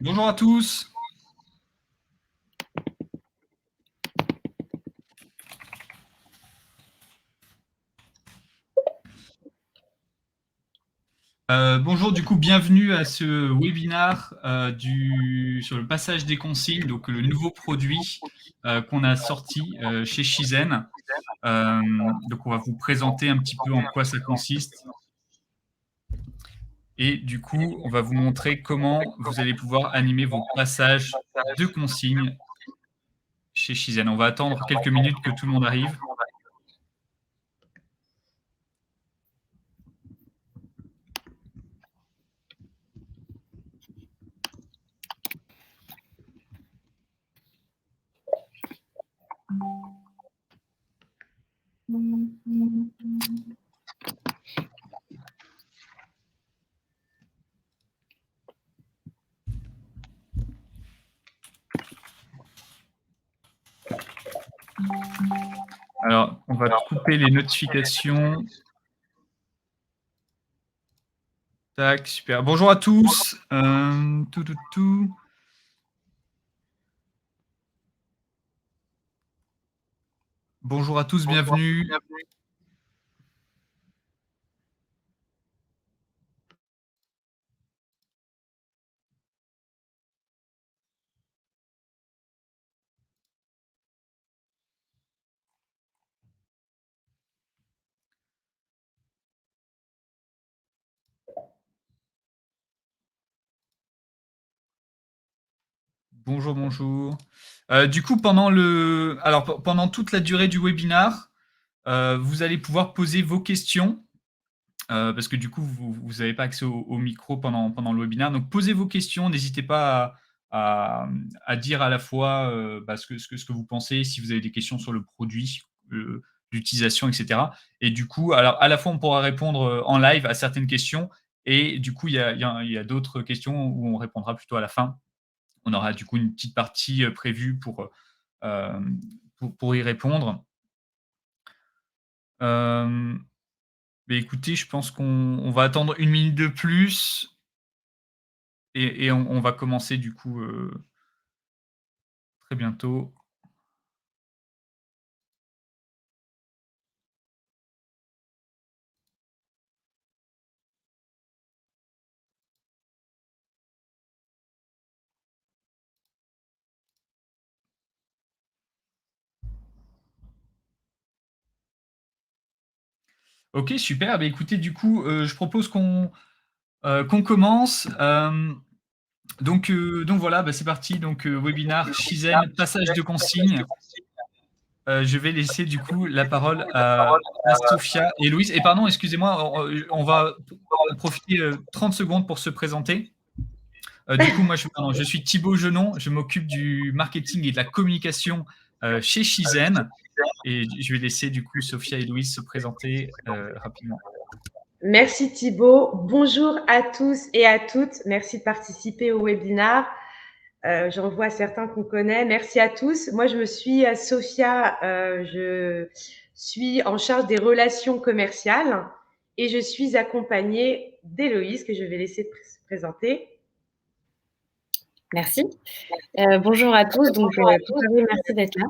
Bonjour à tous. Bonjour, du coup, bienvenue à ce webinaire sur le passage des consignes, donc le nouveau produit qu'on a sorti chez Shizen. Donc, on va vous présenter un petit peu en quoi ça consiste. Et du coup, on va vous montrer comment vous allez pouvoir animer vos passages de consignes chez Shizen. On va attendre quelques minutes que tout le monde arrive. Alors, on va couper les notifications. Tac, super. Bonjour à tous. Bonjour à tous, bienvenue. Bonjour, bonjour. Du coup, pendant toute la durée du webinar, vous allez pouvoir poser vos questions, parce que du coup, vous n'avez pas accès au micro pendant le webinaire. Donc, posez vos questions. N'hésitez pas à dire à la fois ce que vous pensez, si vous avez des questions sur le produit, l'utilisation, etc. Et du coup, alors, à la fois, on pourra répondre en live à certaines questions, et du coup, il y a d'autres questions où on répondra plutôt à la fin. On aura du coup une petite partie prévue pour y répondre. Mais écoutez, je pense qu'on va attendre une minute de plus et on va commencer du coup très bientôt. Ok, super. Bah, écoutez, du coup, je propose qu'on commence. Donc voilà, bah, c'est parti. Donc webinar Shizen, passage de consignes. Je vais laisser du coup la parole à Sophia et Louise. Et pardon, excusez-moi, on va en profiter 30 secondes pour se présenter. Du coup, moi, je suis Thibaut Genon, je m'occupe du marketing et de la communication chez Shizen. Et je vais laisser du coup Sophia et Louise se présenter rapidement. Merci Thibaut. Bonjour à tous et à toutes. Merci de participer au webinaire. J'en vois certains qu'on connaît. Merci à tous. Moi, je me suis Sophia. Je suis en charge des relations commerciales et je suis accompagnée d'Héloïse que je vais laisser se présenter. Merci. Bonjour à tous. Donc, merci d'être là.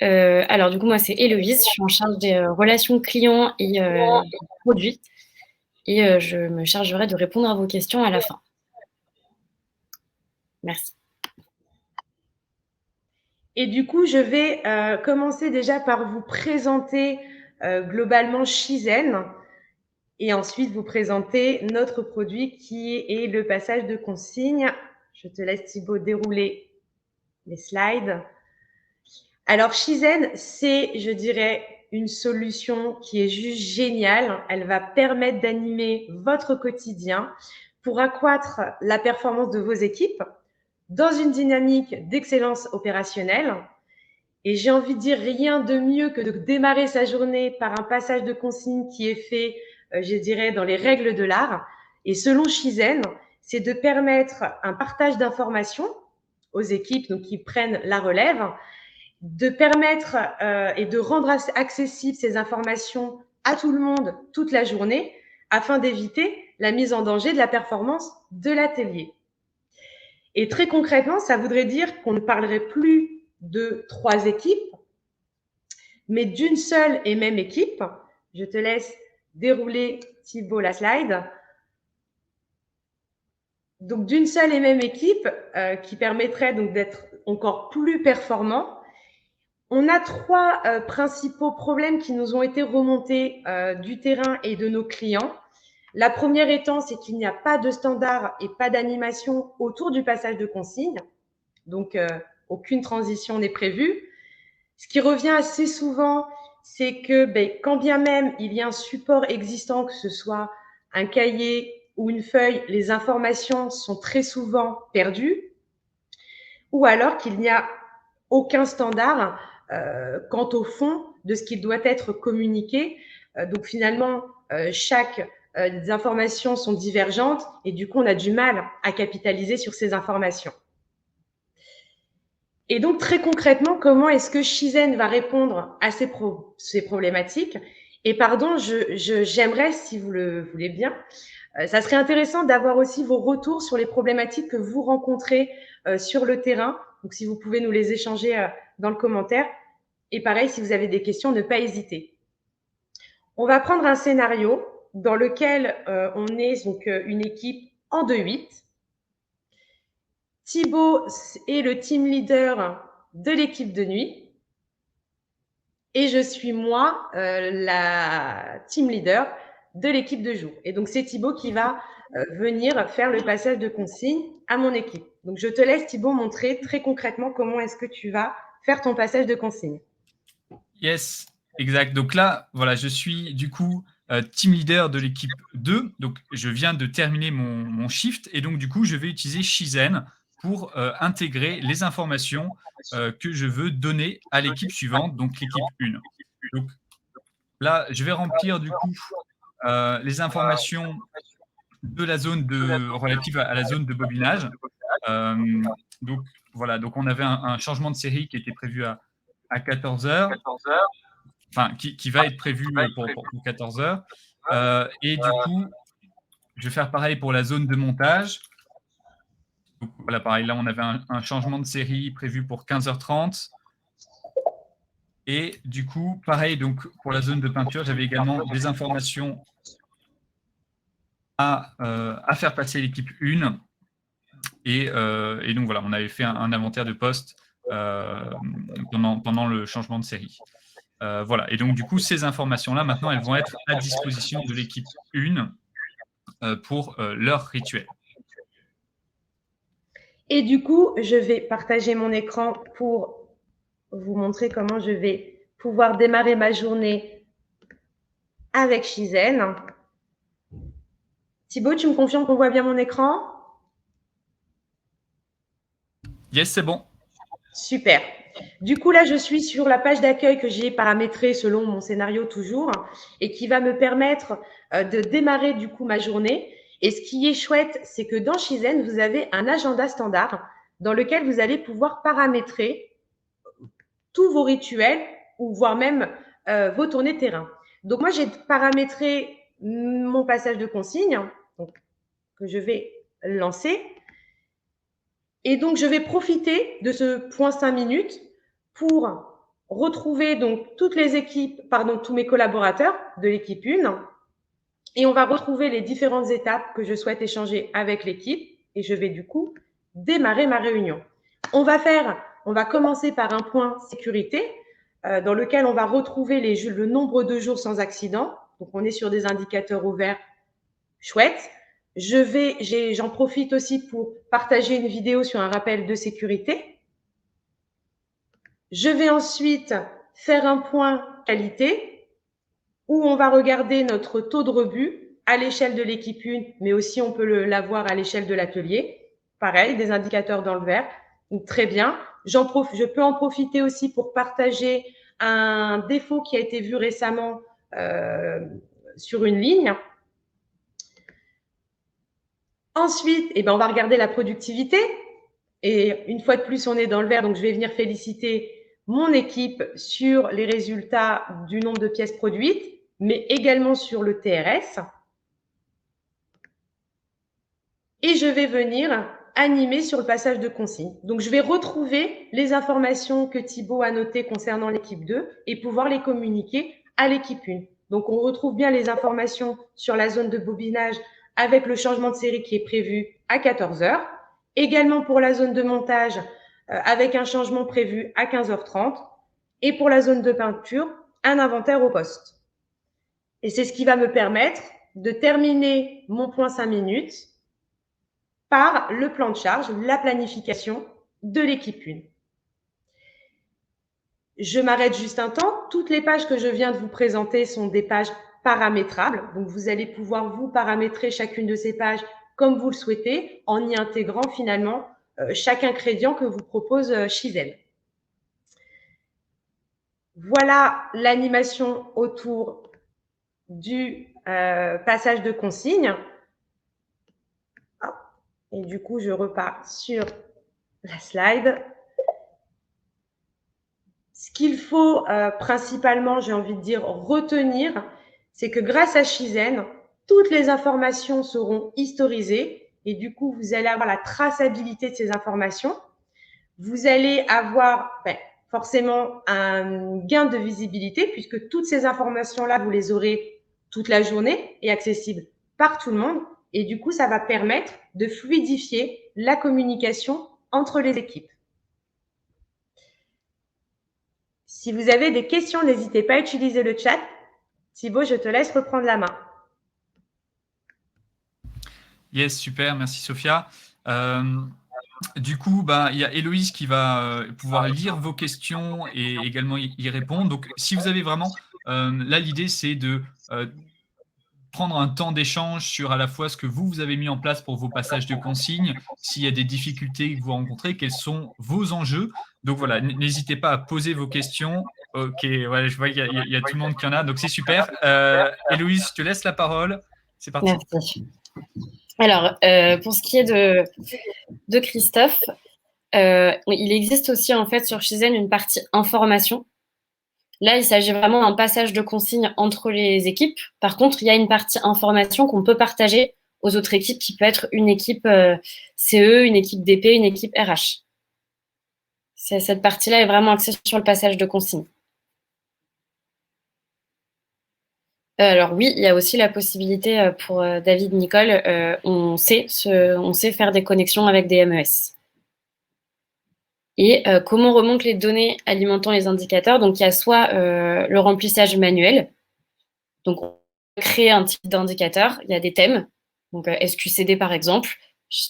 Alors, du coup, moi, c'est Héloïse. Je suis en charge des relations clients et produits. Et je me chargerai de répondre à vos questions à la fin. Merci. Et du coup, je vais commencer déjà par vous présenter globalement Shizen et ensuite vous présenter notre produit qui est le passage de consignes. Je te laisse Thibaut dérouler les slides. Alors Shizen, c'est, je dirais, une solution qui est juste géniale. Elle va permettre d'animer votre quotidien pour accroître la performance de vos équipes dans une dynamique d'excellence opérationnelle. Et j'ai envie de dire rien de mieux que de démarrer sa journée par un passage de consigne qui est fait, je dirais, dans les règles de l'art. Et selon Shizen, c'est de permettre un partage d'informations aux équipes donc, qui prennent la relève, de permettre et de rendre accessibles ces informations à tout le monde toute la journée afin d'éviter la mise en danger de la performance de l'atelier. Et très concrètement, ça voudrait dire qu'on ne parlerait plus de 3 équipes, mais d'une seule et même équipe. Je te laisse dérouler, Thibaut, la slide. Donc, d'une seule et même équipe qui permettrait donc d'être encore plus performant. On a 3 principaux problèmes qui nous ont été remontés du terrain et de nos clients. La première étant, c'est qu'il n'y a pas de standard et pas d'animation autour du passage de consigne. Donc, aucune transition n'est prévue. Ce qui revient assez souvent, c'est que quand bien même il y a un support existant, que ce soit un cahier ou une feuille, les informations sont très souvent perdues, ou alors qu'il n'y a aucun standard quant au fond de ce qui doit être communiqué. Donc finalement, chaque des informations sont divergentes et du coup, on a du mal à capitaliser sur ces informations. Et donc, très concrètement, comment est-ce que Shizen va répondre à ces problématiques? Et pardon, j'aimerais, si vous le voulez bien, ça serait intéressant d'avoir aussi vos retours sur les problématiques que vous rencontrez sur le terrain. Donc, si vous pouvez nous les échanger dans le commentaire. Et pareil, si vous avez des questions, ne pas hésiter. On va prendre un scénario dans lequel on est donc une équipe en 2-8. Thibaut est le team leader de l'équipe de nuit. Et je suis moi, la team leader de l'équipe de jour. Et donc, c'est Thibaut qui va venir faire le passage de consigne à mon équipe. Donc, je te laisse, Thibaut, montrer très concrètement comment est-ce que tu vas faire ton passage de consigne. Yes, exact. Donc là, voilà, je suis du coup team leader de l'équipe 2. Donc, je viens de terminer mon shift et donc, du coup, je vais utiliser Shizen pour intégrer les informations que je veux donner à l'équipe suivante, donc l'équipe 1. Donc là, je vais remplir du coup les informations de la zone relative à la zone de bobinage. Donc voilà, donc on avait un changement de série qui était prévu à 14 heures, enfin qui va être prévu pour 14 heures. Et du coup, je vais faire pareil pour la zone de montage. Donc, voilà, pareil, là on avait un changement de série prévu pour 15h30. Et du coup, pareil, donc pour la zone de peinture, j'avais également des informations à faire passer l'équipe 1. Et donc voilà, on avait fait un inventaire de postes pendant le changement de série. Voilà, et donc du coup, ces informations-là, maintenant, elles vont être à disposition de l'équipe 1 pour leur rituel. Et du coup, je vais partager mon écran pour vous montrer comment je vais pouvoir démarrer ma journée avec Shizen. Thibaut, tu me confirmes qu'on voit bien mon écran? Yes, c'est bon. Super. Du coup, là, je suis sur la page d'accueil que j'ai paramétrée selon mon scénario toujours et qui va me permettre de démarrer du coup ma journée. Et ce qui est chouette, c'est que dans Shizen, vous avez un agenda standard dans lequel vous allez pouvoir paramétrer tous vos rituels ou voire même vos tournées terrain. Donc, moi, j'ai paramétré mon passage de consigne donc, que je vais lancer. Et donc, je vais profiter de ce point 5 minutes pour retrouver donc toutes les équipes, pardon, tous mes collaborateurs de l'équipe 1. Et on va retrouver les différentes étapes que je souhaite échanger avec l'équipe. Et je vais du coup démarrer ma réunion. On va commencer par un point sécurité dans lequel on va retrouver le nombre de jours sans accident. Donc, on est sur des indicateurs ouverts chouettes. J'en profite aussi pour partager une vidéo sur un rappel de sécurité. Je vais ensuite faire un point qualité où on va regarder notre taux de rebut à l'échelle de l'équipe 1, mais aussi on peut l'avoir à l'échelle de l'atelier. Pareil, des indicateurs dans le vert. Donc, très bien. Je peux en profiter aussi pour partager un défaut qui a été vu récemment sur une ligne. Ensuite, on va regarder la productivité. Et une fois de plus, on est dans le vert, donc je vais venir féliciter mon équipe sur les résultats du nombre de pièces produites, mais également sur le TRS. Et je vais venir animé sur le passage de consigne. Donc, je vais retrouver les informations que Thibaut a notées concernant l'équipe 2 et pouvoir les communiquer à l'équipe 1. Donc, on retrouve bien les informations sur la zone de bobinage avec le changement de série qui est prévu à 14 h. Également pour la zone de montage avec un changement prévu à 15h30. Et pour la zone de peinture, un inventaire au poste. Et c'est ce qui va me permettre de terminer mon point 5 minutes par le plan de charge, la planification de l'équipe 1. Je m'arrête juste un temps. Toutes les pages que je viens de vous présenter sont des pages paramétrables. Donc, vous allez pouvoir vous paramétrer chacune de ces pages comme vous le souhaitez en y intégrant finalement chaque ingrédient que vous propose Chizen. Voilà l'animation autour du passage de consigne. Et du coup, je repars sur la slide. Ce qu'il faut principalement, j'ai envie de dire, retenir, c'est que grâce à Chizen, toutes les informations seront historisées et du coup, vous allez avoir la traçabilité de ces informations. Vous allez avoir forcément un gain de visibilité puisque toutes ces informations-là, vous les aurez toute la journée et accessibles par tout le monde. Et du coup, ça va permettre de fluidifier la communication entre les équipes. Si vous avez des questions, n'hésitez pas à utiliser le chat. Thibaut, je te laisse reprendre la main. Yes, super, merci Sophia. Du coup, il y a Héloïse qui va pouvoir lire vos questions et également y répondre. Donc, si vous avez vraiment... là, l'idée, c'est de prendre un temps d'échange sur à la fois ce que vous avez mis en place pour vos passages de consignes, s'il y a des difficultés que vous rencontrez, quels sont vos enjeux. Donc voilà, n'hésitez pas à poser vos questions. Ok, ouais, je vois qu'il y a tout le monde qui en a, donc c'est super. Héloïse, je te laisse la parole. C'est parti. Merci. Alors, pour ce qui est de Christophe, il existe aussi en fait sur Chizen une partie information. Là, il s'agit vraiment d'un passage de consignes entre les équipes. Par contre, il y a une partie information qu'on peut partager aux autres équipes, qui peut être une équipe CE, une équipe DP, une équipe RH. Cette partie-là est vraiment axée sur le passage de consignes. Alors oui, il y a aussi la possibilité pour David, Nicole, on sait faire des connexions avec des MES. Et comment on remonte les données alimentant les indicateurs? Donc, il y a soit le remplissage manuel. Donc, on crée un type d'indicateur. Il y a des thèmes. Donc, SQCD, par exemple.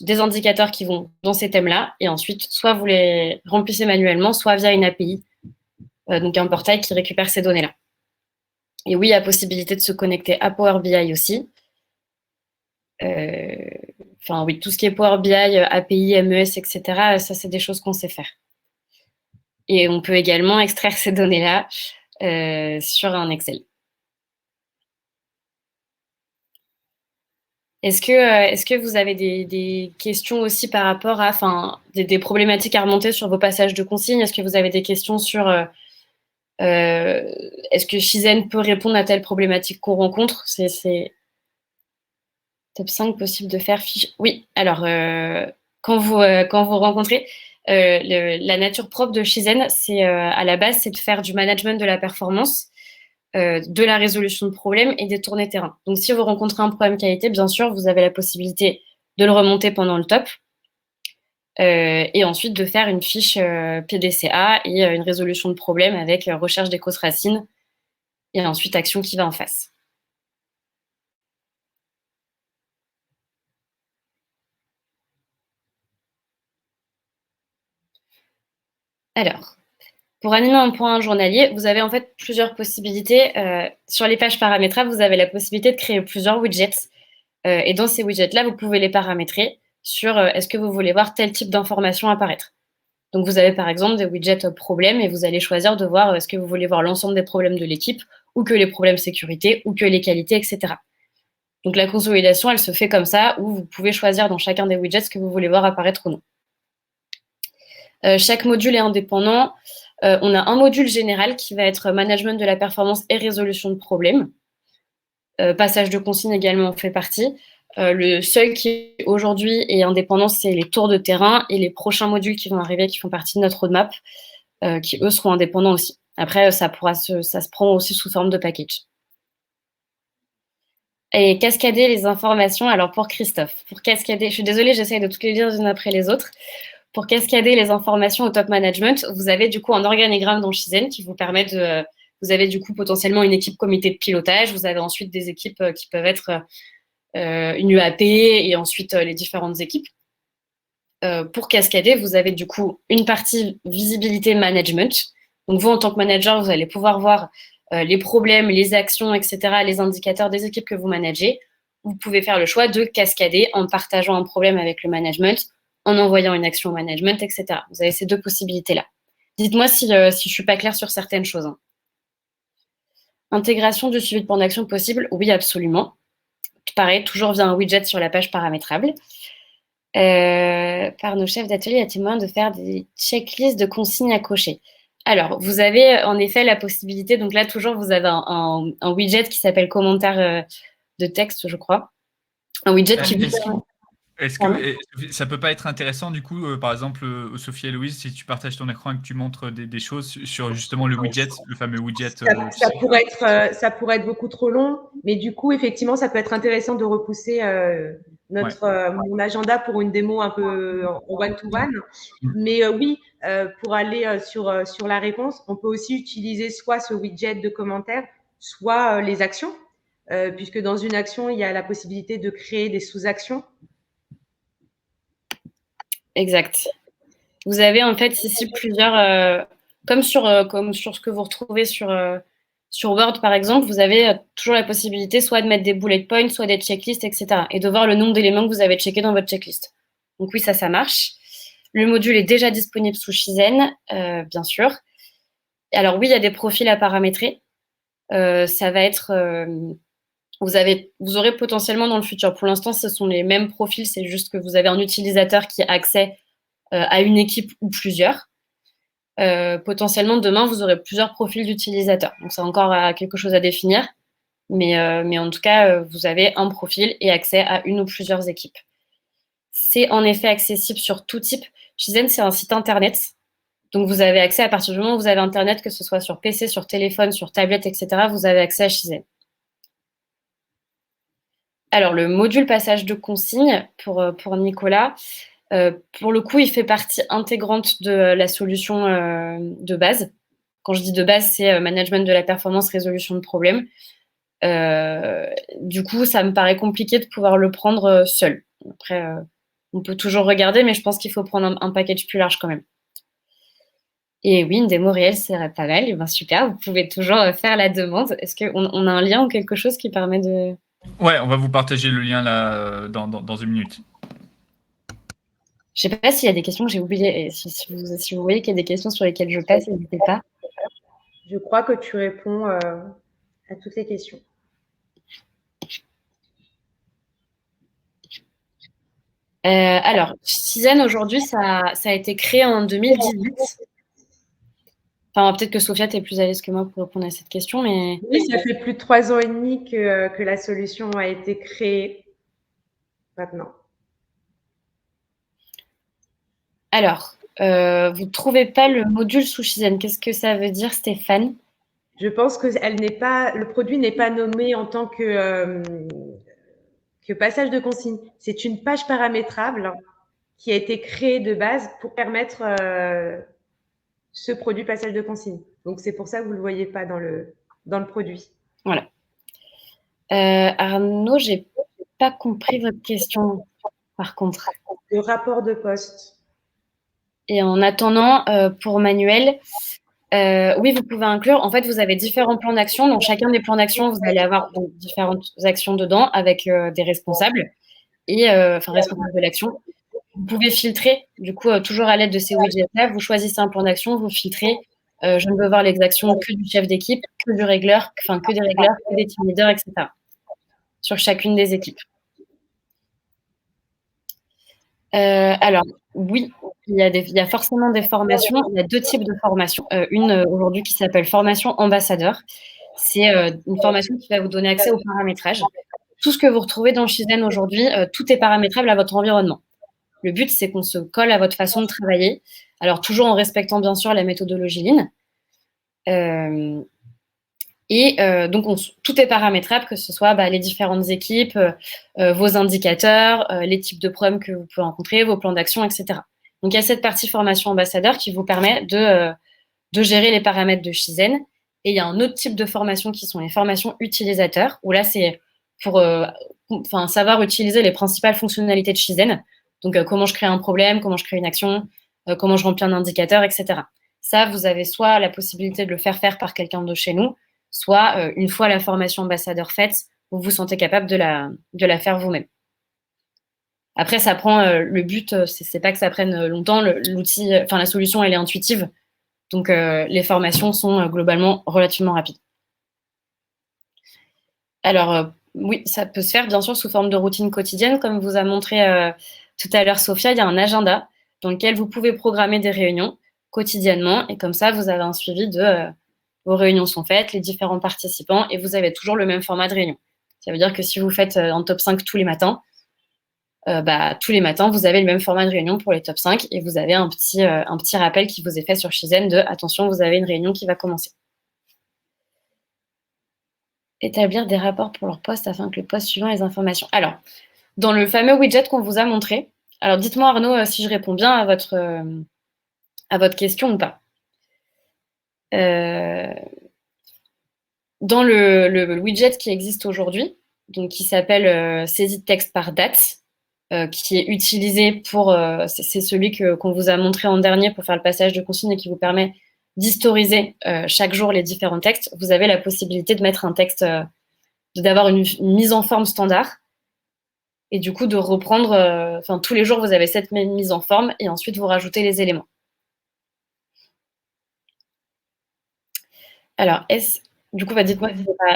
Des indicateurs qui vont dans ces thèmes-là. Et ensuite, soit vous les remplissez manuellement, soit via une API. Donc, un portail qui récupère ces données-là. Et oui, il y a possibilité de se connecter à Power BI aussi. Enfin, oui, tout ce qui est Power BI, API, MES, etc., ça, c'est des choses qu'on sait faire. Et on peut également extraire ces données-là sur un Excel. Est-ce que vous avez des questions aussi par rapport à, des problématiques à remonter sur vos passages de consignes? Est-ce que vous avez des questions sur est-ce que Chizen peut répondre à telle problématique qu'on rencontre? C'est top 5 possible de faire fiche. Oui, alors quand vous rencontrez la nature propre de Chizen, c'est à la base, c'est de faire du management de la performance, de la résolution de problèmes et des tournées terrain. Donc, si vous rencontrez un problème qualité, bien sûr, vous avez la possibilité de le remonter pendant le top et ensuite de faire une fiche PDCA et une résolution de problème avec recherche des causes racines et ensuite action qui va en face. Alors, pour animer un point journalier, vous avez en fait plusieurs possibilités. Sur les pages paramétrables, vous avez la possibilité de créer plusieurs widgets. Et dans ces widgets-là, vous pouvez les paramétrer sur est-ce que vous voulez voir tel type d'information apparaître. Donc, vous avez par exemple des widgets problèmes et vous allez choisir de voir est-ce que vous voulez voir l'ensemble des problèmes de l'équipe ou que les problèmes sécurité ou que les qualités, etc. Donc, la consolidation, elle se fait comme ça où vous pouvez choisir dans chacun des widgets ce que vous voulez voir apparaître ou non. Chaque module est indépendant. On a un module général qui va être management de la performance et résolution de problèmes. Passage de consignes également fait partie. Le seul qui aujourd'hui est indépendant, c'est les tours de terrain et les prochains modules qui vont arriver, qui font partie de notre roadmap, qui eux seront indépendants aussi. Après, ça se prend aussi sous forme de package. Et cascader les informations, alors pour Christophe, pour cascader, je suis désolée, j'essaye de toutes les lire les unes après les autres. Pour cascader les informations au top management, vous avez du coup un organigramme dans Shizen qui vous permet de... Vous avez du coup potentiellement une équipe comité de pilotage, vous avez ensuite des équipes qui peuvent être une UAP et ensuite les différentes équipes. Pour cascader, vous avez du coup une partie visibilité management. Donc vous, en tant que manager, vous allez pouvoir voir les problèmes, les actions, etc., les indicateurs des équipes que vous managez. Vous pouvez faire le choix de cascader en partageant un problème avec le management, en envoyant une action au management, etc. Vous avez ces deux possibilités-là. Dites-moi si je ne suis pas claire sur certaines choses. Hein. Intégration du suivi de plan d'action possible, oui, absolument. Pareil, toujours via un widget sur la page paramétrable. Par nos chefs d'atelier, y a-t-il moyen de faire des checklists de consignes à cocher? Alors, vous avez en effet la possibilité, donc là, toujours, vous avez un widget qui s'appelle commentaire de texte, je crois. Un widget qui vous... Est-ce que ça peut pas être intéressant, du coup, par exemple, Sophie et Louise, si tu partages ton écran et que tu montres des choses sur justement le widget, le fameux widget ça pourrait être beaucoup trop long, mais du coup, effectivement, ça peut être intéressant de repousser mon agenda pour une démo un peu en one-to-one. Mais oui, pour aller sur la réponse, on peut aussi utiliser soit ce widget de commentaires, soit les actions, puisque dans une action, il y a la possibilité de créer des sous-actions. Exact. Vous avez en fait ici plusieurs, comme sur ce que vous retrouvez sur Word par exemple, vous avez toujours la possibilité soit de mettre des bullet points, soit des checklists, etc. Et de voir le nombre d'éléments que vous avez checkés dans votre checklist. Donc oui, ça marche. Le module est déjà disponible sous Shizen, bien sûr. Alors oui, il y a des profils à paramétrer. Ça va être... vous aurez potentiellement dans le futur. Pour l'instant, ce sont les mêmes profils, c'est juste que vous avez un utilisateur qui a accès à une équipe ou plusieurs. Potentiellement, demain, vous aurez plusieurs profils d'utilisateurs. Donc, c'est encore quelque chose à définir. Mais en tout cas, vous avez un profil et accès à une ou plusieurs équipes. C'est en effet accessible sur tout type. Shizen, c'est un site internet. Donc, vous avez accès à partir du moment où vous avez Internet, que ce soit sur PC, sur téléphone, sur tablette, etc., vous avez accès à Shizen. Alors, le module passage de consignes pour Nicolas, pour le coup, il fait partie intégrante de la solution de base. Quand je dis de base, c'est management de la performance, résolution de problèmes. Du coup, ça me paraît compliqué de pouvoir le prendre seul. Après, on peut toujours regarder, mais je pense qu'il faut prendre un package plus large quand même. Et oui, une démo réelle serait pas mal. Et ben, super, vous pouvez toujours faire la demande. Est-ce qu'on a un lien ou quelque chose qui permet de... Ouais, on va vous partager le lien là dans une minute. Je ne sais pas s'il y a des questions que j'ai oubliées. Et si vous voyez qu'il y a des questions sur lesquelles je passe, n'hésitez pas. Je crois que tu réponds à toutes les questions. Alors, Shizen, aujourd'hui, ça a été créé en 2018. Enfin, peut-être que Sophia, tu es plus à l'aise que moi pour répondre à cette question, mais... Oui, ça fait plus de 3 ans et demi que la solution a été créée maintenant. Alors, vous ne trouvez pas le module sous Shizen. Qu'est-ce que ça veut dire, Stéphane? Je pense que le produit n'est pas nommé en tant que passage de consigne. C'est une page paramétrable qui a été créée de base pour permettre ce produit passage de consigne. Donc, c'est pour ça que vous ne le voyez pas dans le produit. Voilà. Arnaud, je n'ai pas compris votre question, par contre. Le rapport de poste. Et en attendant, pour Manuel, oui, vous pouvez inclure. En fait, vous avez différents plans d'action. Dans chacun des plans d'action, vous allez avoir donc, différentes actions dedans avec des responsables responsables de l'action. Vous pouvez filtrer, du coup, toujours à l'aide de ces widgets-là, vous choisissez un plan d'action, vous filtrez. Je ne veux voir les actions que du chef d'équipe, que du régleur, que des régleurs, que des team leaders, etc. Sur chacune des équipes. Alors, oui, il y a forcément des formations. Il y a deux types de formations. Une aujourd'hui qui s'appelle formation ambassadeur. C'est une formation qui va vous donner accès au paramétrage. tout ce que vous retrouvez dans Shizen aujourd'hui, tout est paramétrable à votre environnement. Le but, c'est qu'on se colle à votre façon de travailler. Alors, toujours en respectant, bien sûr, la méthodologie Lean. Donc, tout est paramétrable, que ce soit les différentes équipes, vos indicateurs, les types de problèmes que vous pouvez rencontrer, vos plans d'action, etc. Donc, il y a cette partie formation ambassadeur qui vous permet de gérer les paramètres de Shizen. Et il y a un autre type de formation qui sont les formations utilisateurs, où là, c'est pour savoir utiliser les principales fonctionnalités de Shizen. Donc, comment je crée un problème, comment je crée une action, comment je remplis un indicateur, etc. Ça, vous avez soit la possibilité de le faire par quelqu'un de chez nous, soit une fois la formation ambassadeur faite, vous vous sentez capable de la faire vous-même. Après, ça prend le but, c'est pas que ça prenne longtemps. L'outil, la solution, elle est intuitive. Donc, les formations sont globalement relativement rapides. Alors, oui, ça peut se faire, bien sûr, sous forme de routine quotidienne. Comme vous a montré tout à l'heure Sophia, il y a un agenda dans lequel vous pouvez programmer des réunions quotidiennement. Et comme ça, vous avez un suivi de vos réunions sont faites, les différents participants, et vous avez toujours le même format de réunion. Ça veut dire que si vous faites un top 5 tous les matins, tous les matins, vous avez le même format de réunion pour les top 5 et vous avez un petit rappel qui vous est fait sur Shizen de « Attention, vous avez une réunion qui va commencer ». Établir des rapports pour leur poste afin que le poste suivant ait les informations. Alors, dans le fameux widget qu'on vous a montré, alors dites-moi Arnaud si je réponds bien à votre question ou pas. Dans le widget qui existe aujourd'hui, donc qui s'appelle saisie de texte par date, qui est utilisé pour, c'est celui qu'on vous a montré en dernier pour faire le passage de consigne et qui vous permet d'historiser chaque jour les différents textes. Vous avez la possibilité de mettre un texte, d'avoir une mise en forme standard et du coup de reprendre, tous les jours vous avez cette même mise en forme et ensuite vous rajoutez les éléments. Alors, du coup, dites-moi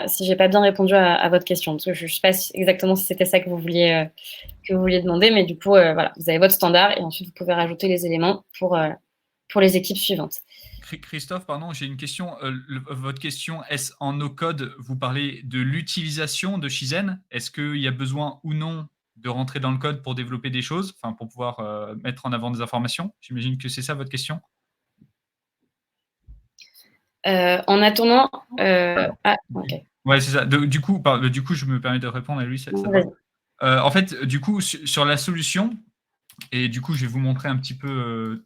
si j'ai pas bien répondu à votre question, parce que je ne sais pas exactement si c'était ça que vous vouliez demander, mais du coup, voilà, vous avez votre standard et ensuite vous pouvez rajouter les éléments pour les équipes suivantes. Christophe, pardon, j'ai une question. Votre question, est-ce en no-code, vous parlez de l'utilisation de Shizen? Est-ce qu'il y a besoin ou non de rentrer dans le code pour développer des choses, pour pouvoir mettre en avant des informations? J'imagine que c'est ça votre question. En attendant, ok. Ouais, c'est ça. Du coup, je me permets de répondre à lui. Ça va. En fait, du coup, sur la solution, et du coup, je vais vous montrer un petit peu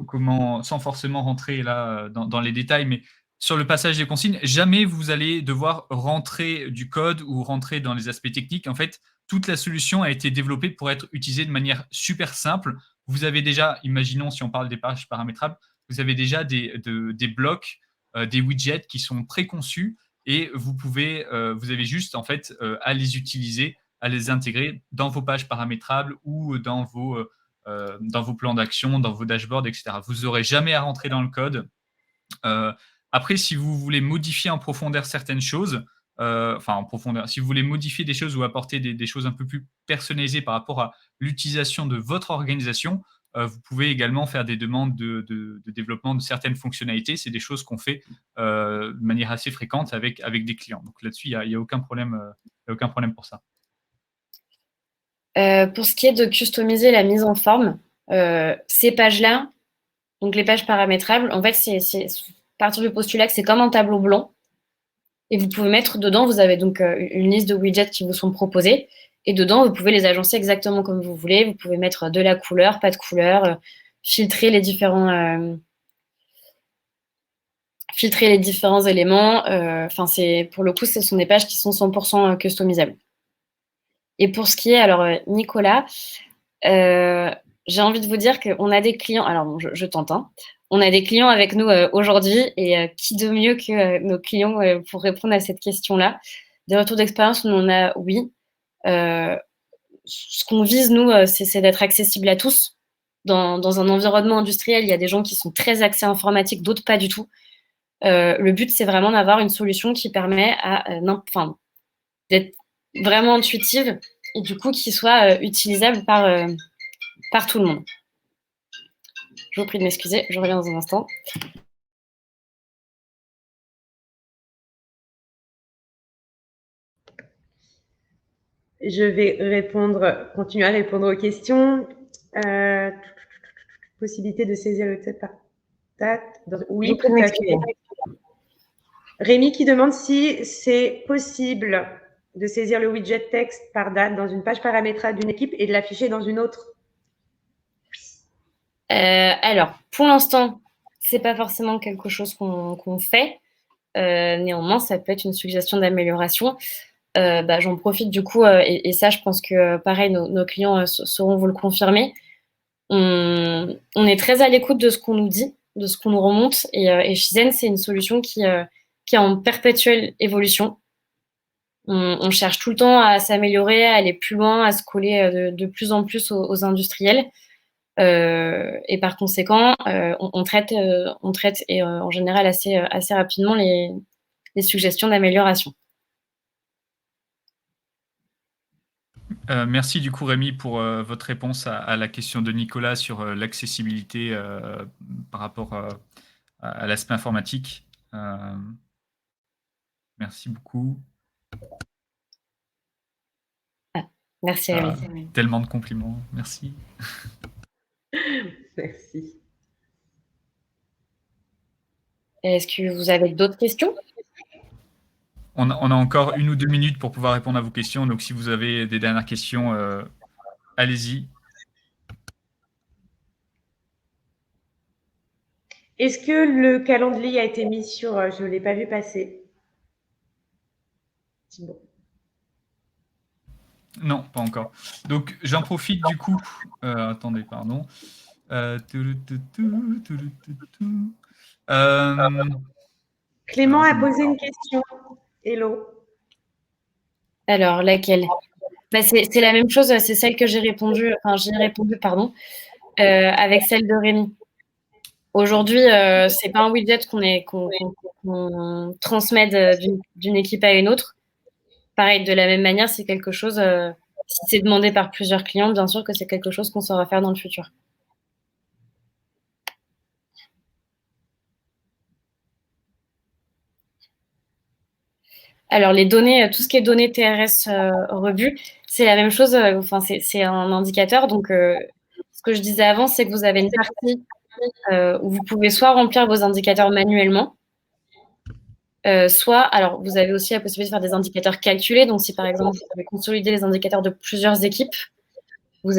comment, sans forcément rentrer là dans les détails, mais sur le passage des consignes, jamais vous allez devoir rentrer du code ou rentrer dans les aspects techniques. En fait, toute la solution a été développée pour être utilisée de manière super simple. Vous avez déjà, imaginons si on parle des pages paramétrables, vous avez déjà des blocs, des widgets qui sont préconçus et vous avez juste en fait à les utiliser, à les intégrer dans vos pages paramétrables ou dans vos plans d'action, dans vos dashboards, etc. Vous n'aurez jamais à rentrer dans le code. Après, si vous voulez modifier en profondeur certaines choses, si vous voulez modifier des choses ou apporter des choses un peu plus personnalisées par rapport à l'utilisation de votre organisation, vous pouvez également faire des demandes de développement de certaines fonctionnalités. C'est des choses qu'on fait de manière assez fréquente avec des clients. Donc là-dessus, il n'y a aucun problème pour ça. Pour ce qui est de customiser la mise en forme, ces pages-là, donc les pages paramétrables, en fait, c'est partir du postulat que c'est comme un tableau blanc. Et vous pouvez mettre dedans, vous avez donc une liste de widgets qui vous sont proposés. Et dedans, vous pouvez les agencer exactement comme vous voulez. Vous pouvez mettre de la couleur, pas de couleur, filtrer les différents éléments. Pour le coup, ce sont des pages qui sont 100% customisables. Et pour ce qui est, alors, Nicolas, j'ai envie de vous dire qu'on a des clients, alors bon, je tente, hein. On a des clients avec nous aujourd'hui et qui de mieux que nos clients pour répondre à cette question-là. Des retours d'expérience, on en a, oui. Ce qu'on vise, nous, c'est d'être accessible à tous. Dans un environnement industriel, il y a des gens qui sont très axés informatique, d'autres pas du tout. Le but, c'est vraiment d'avoir une solution qui permet d'être vraiment intuitive et du coup qui soit utilisable par tout le monde. Je vous prie de m'excuser, je reviens dans un instant. Je vais continuer à répondre aux questions. Possibilité de saisir le tête par date. Oui, tout à fait. Rémi qui demande si c'est possible de saisir le widget texte par date dans une page paramétrage d'une équipe et de l'afficher dans une autre. Alors, pour l'instant, c'est pas forcément quelque chose qu'on fait. Néanmoins, ça peut être une suggestion d'amélioration. J'en profite du coup, et ça, je pense que pareil, nos clients sauront vous le confirmer. On est très à l'écoute de ce qu'on nous dit, de ce qu'on nous remonte, et Shizen, c'est une solution qui est en perpétuelle évolution. On cherche tout le temps à s'améliorer, à aller plus loin, à se coller de plus en plus aux industriels. Et par conséquent, on traite et en général assez rapidement les suggestions d'amélioration. Merci du coup Rémi pour votre réponse à la question de Nicolas sur l'accessibilité par rapport à l'aspect informatique. Merci beaucoup. Merci Rémi. Tellement de compliments, merci. Merci. Est-ce que vous avez d'autres questions ? On a encore 1 ou 2 minutes pour pouvoir répondre à vos questions, donc si vous avez des dernières questions, allez-y. Est-ce que le calendrier a été mis sur... je ne l'ai pas vu passer. Bon. Non, pas encore. Donc, j'en profite du coup... attendez, pardon. Clément a posé une question. Hello. Alors, laquelle ? C'est la même chose, c'est celle que j'ai répondu, avec celle de Rémi. Aujourd'hui, c'est pas un widget qu'on transmet d'une équipe à une autre. Pareil, de la même manière, c'est quelque chose, si c'est demandé par plusieurs clients, bien sûr que c'est quelque chose qu'on saura faire dans le futur. Alors, les données, tout ce qui est données TRS rebut, c'est la même chose, c'est un indicateur. Donc, ce que je disais avant, c'est que vous avez une partie où vous pouvez soit remplir vos indicateurs manuellement, soit, alors vous avez aussi la possibilité de faire des indicateurs calculés. Donc, si par exemple, vous avez consolidé les indicateurs de plusieurs équipes, vous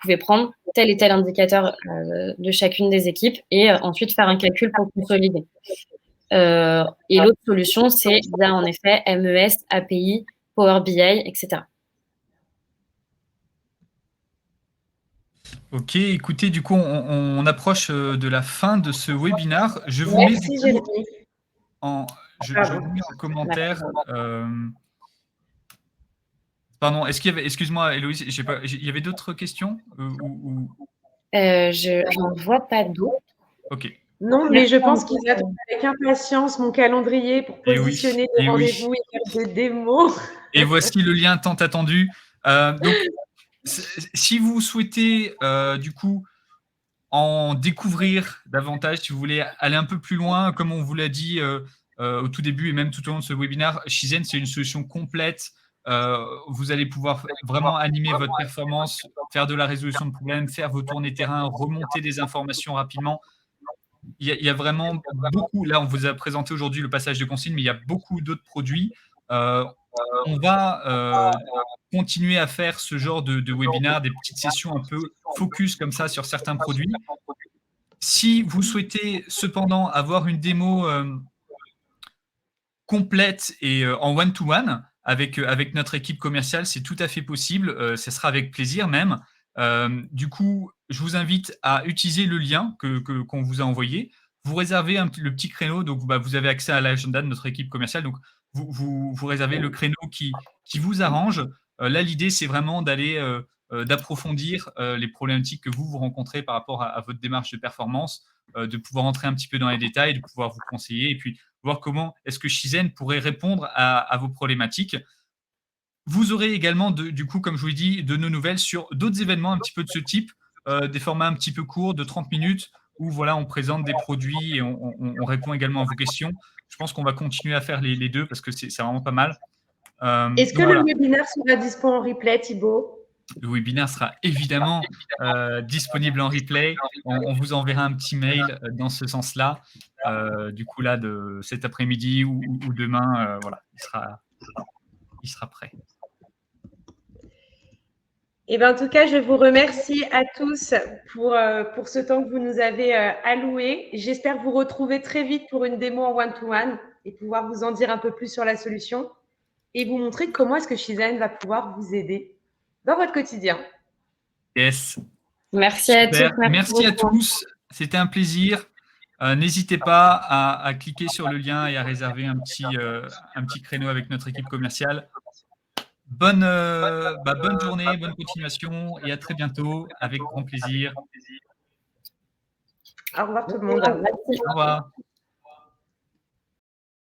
pouvez prendre tel et tel indicateur de chacune des équipes et ensuite faire un calcul pour consolider. Et l'autre solution, c'est via en effet MES, API, Power BI, etc. Ok, écoutez, du coup, on approche de la fin de ce webinaire. Je vous Merci, mets Jérémy. je vous mets en commentaire. Pardon, est-ce qu'il y avait, excuse-moi, Héloïse, il y avait d'autres questions Je n'en vois pas d'autres. Ok. Non, mais je pense qu'ils attendent avec impatience mon calendrier pour positionner des rendez-vous et faire des démos. Et voici le lien tant attendu. Donc, si vous souhaitez, du coup, en découvrir davantage, si vous voulez aller un peu plus loin, comme on vous l'a dit au tout début et même tout au long de ce webinaire, Shizen, c'est une solution complète. Vous allez pouvoir vraiment animer votre performance, faire de la résolution de problèmes, faire vos tournées terrain, remonter des informations rapidement. Il y a vraiment beaucoup. Là, on vous a présenté aujourd'hui le passage de consigne, mais il y a beaucoup d'autres produits. On va continuer à faire ce genre de webinaire, des petites sessions un peu focus comme ça sur certains produits. Si vous souhaitez cependant avoir une démo complète et en one-to-one avec notre équipe commerciale, c'est tout à fait possible. Ce sera avec plaisir même. Du coup, je vous invite à utiliser le lien qu'on vous a envoyé. Vous réservez le petit créneau, donc vous avez accès à l'agenda de notre équipe commerciale. Donc, vous réservez le créneau qui vous arrange. Là, l'idée, c'est vraiment d'approfondir les problématiques que vous rencontrez par rapport à votre démarche de performance, de pouvoir entrer un petit peu dans les détails, de pouvoir vous conseiller et puis voir comment est-ce que Shizen pourrait répondre à vos problématiques. Vous aurez également, du coup, comme je vous l'ai dit, de nos nouvelles sur d'autres événements un petit peu de ce type, des formats un petit peu courts de 30 minutes où voilà, on présente des produits et on répond également à vos questions. Je pense qu'on va continuer à faire les deux parce que c'est vraiment pas mal. Est-ce que donc voilà. le webinaire sera dispo en replay, Thibaut? Le webinaire sera évidemment disponible en replay. On vous enverra un petit mail dans ce sens-là. Du coup, là, de cet après-midi ou demain, voilà, il sera prêt. Eh bien, en tout cas, je vous remercie à tous pour ce temps que vous nous avez alloué. J'espère vous retrouver très vite pour une démo en one-to-one et pouvoir vous en dire un peu plus sur la solution et vous montrer comment est-ce que Shizen va pouvoir vous aider dans votre quotidien. Yes. Merci à tous. Merci à tous. C'était un plaisir. N'hésitez pas à cliquer sur le lien et à réserver un petit créneau avec notre équipe commerciale. Bonne journée, bonne continuation et à très bientôt avec grand plaisir. Au revoir tout le monde. Merci. Au revoir.